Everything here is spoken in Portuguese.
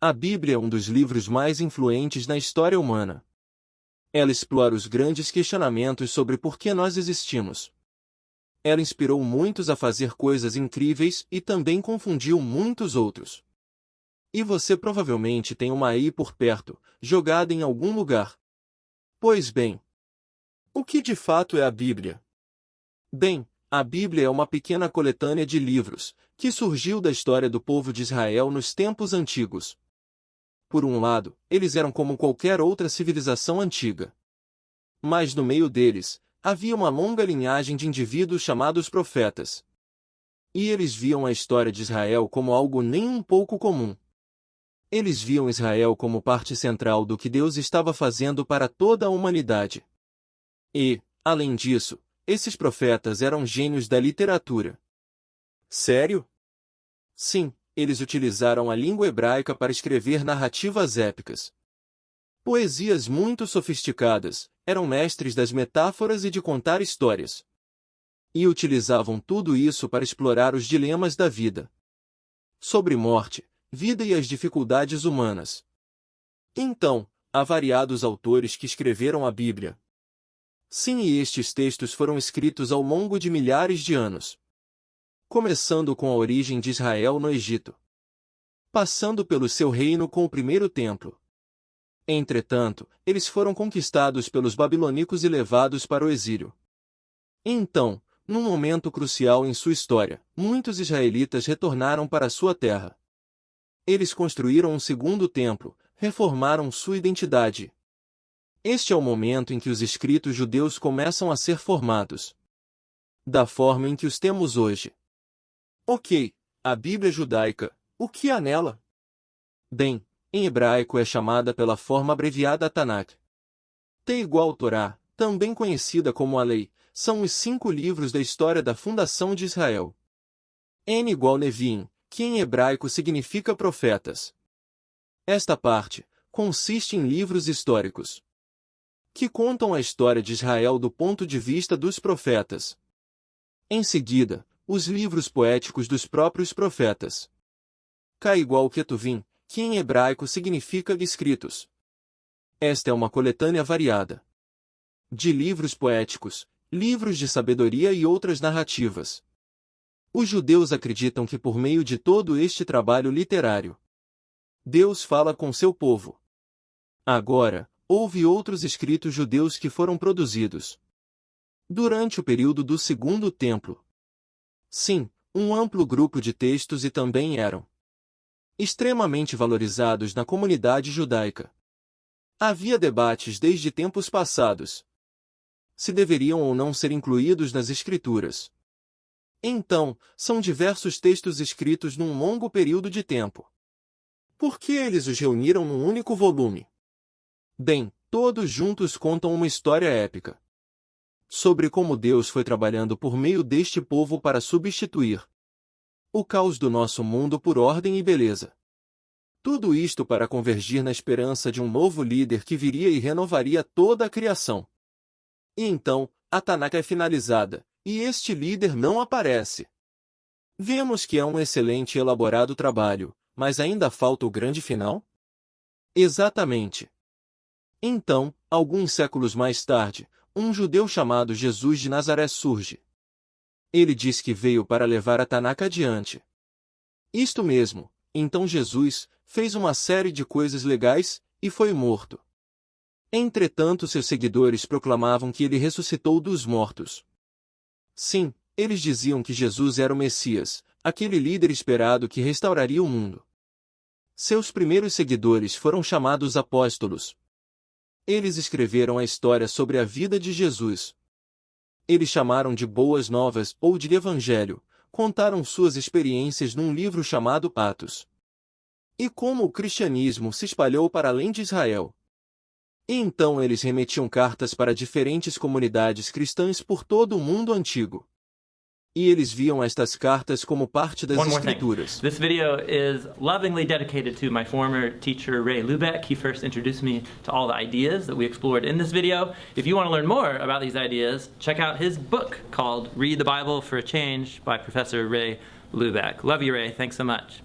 A Bíblia é um dos livros mais influentes na história humana. Ela explora os grandes questionamentos sobre por que nós existimos. Ela inspirou muitos a fazer coisas incríveis e também confundiu muitos outros. E você provavelmente tem uma aí por perto, jogada em algum lugar. Pois bem, o que de fato é a Bíblia? Bem, a Bíblia é uma pequena coletânea de livros, que surgiu da história do povo de Israel nos tempos antigos. Por um lado, eles eram como qualquer outra civilização antiga. Mas no meio deles, havia uma longa linhagem de indivíduos chamados profetas. E eles viam a história de Israel como algo nem um pouco comum. Eles viam Israel como parte central do que Deus estava fazendo para toda a humanidade. E, além disso, esses profetas eram gênios da literatura. Sério? Sim, eles utilizaram a língua hebraica para escrever narrativas épicas. Poesias muito sofisticadas, eram mestres das metáforas e de contar histórias. E utilizavam tudo isso para explorar os dilemas da vida. Sobre morte, vida e as dificuldades humanas. Então, há variados autores que escreveram a Bíblia. Sim, e estes textos foram escritos ao longo de milhares de anos. Começando com a origem de Israel no Egito. Passando pelo seu reino com o primeiro templo. Entretanto, eles foram conquistados pelos babilônicos e levados para o exílio. Então, num momento crucial em sua história, muitos israelitas retornaram para sua terra. Eles construíram um segundo templo, reformaram sua identidade. Este é o momento em que os escritos judeus começam a ser formados. Da forma em que os temos hoje. Ok, a Bíblia judaica, o que há nela? Bem, em hebraico é chamada pela forma abreviada Tanakh. T igual Torá, também conhecida como a Lei, são os 5 livros da história da fundação de Israel. N igual Neviim, que em hebraico significa profetas. Esta parte consiste em livros históricos que contam a história de Israel do ponto de vista dos profetas. Em seguida, os livros poéticos dos próprios profetas. K igual Ketuvim, que em hebraico significa escritos. Esta é uma coletânea variada de livros poéticos, livros de sabedoria e outras narrativas. Os judeus acreditam que por meio de todo este trabalho literário, Deus fala com seu povo. Agora, houve outros escritos judeus que foram produzidos durante o período do Segundo Templo. Sim, um amplo grupo de textos e também eram extremamente valorizados na comunidade judaica. Havia debates desde tempos passados se deveriam ou não ser incluídos nas Escrituras. Então, são diversos textos escritos num longo período de tempo. Por que eles os reuniram num único volume? Bem, todos juntos contam uma história épica sobre como Deus foi trabalhando por meio deste povo para substituir o caos do nosso mundo por ordem e beleza. Tudo isto para convergir na esperança de um novo líder que viria e renovaria toda a criação. E então, a Tanakh é finalizada, e este líder não aparece. Vemos que é um excelente e elaborado trabalho, mas ainda falta o grande final? Exatamente. Então, alguns séculos mais tarde, um judeu chamado Jesus de Nazaré surge. Ele diz que veio para levar a Tanakh adiante. Isto mesmo, então Jesus fez uma série de coisas legais, e foi morto. Entretanto, seus seguidores proclamavam que ele ressuscitou dos mortos. Sim, eles diziam que Jesus era o Messias, aquele líder esperado que restauraria o mundo. Seus primeiros seguidores foram chamados apóstolos. Eles escreveram a história sobre a vida de Jesus. Eles chamaram de Boas Novas ou de Evangelho, contaram suas experiências num livro chamado Atos. E como o cristianismo se espalhou para além de Israel. E então eles remetiam cartas para diferentes comunidades cristãs por todo o mundo antigo. E eles viam estas cartas como parte das Escrituras. This video is lovingly dedicated to my former teacher, Ray Lubeck. He first introduced me to all the ideas that we explored in this video. If you want to learn more about these ideas, check out his book called Read the Bible for a Change by Professor Ray Lubeck. Love you, Ray. Thanks so much.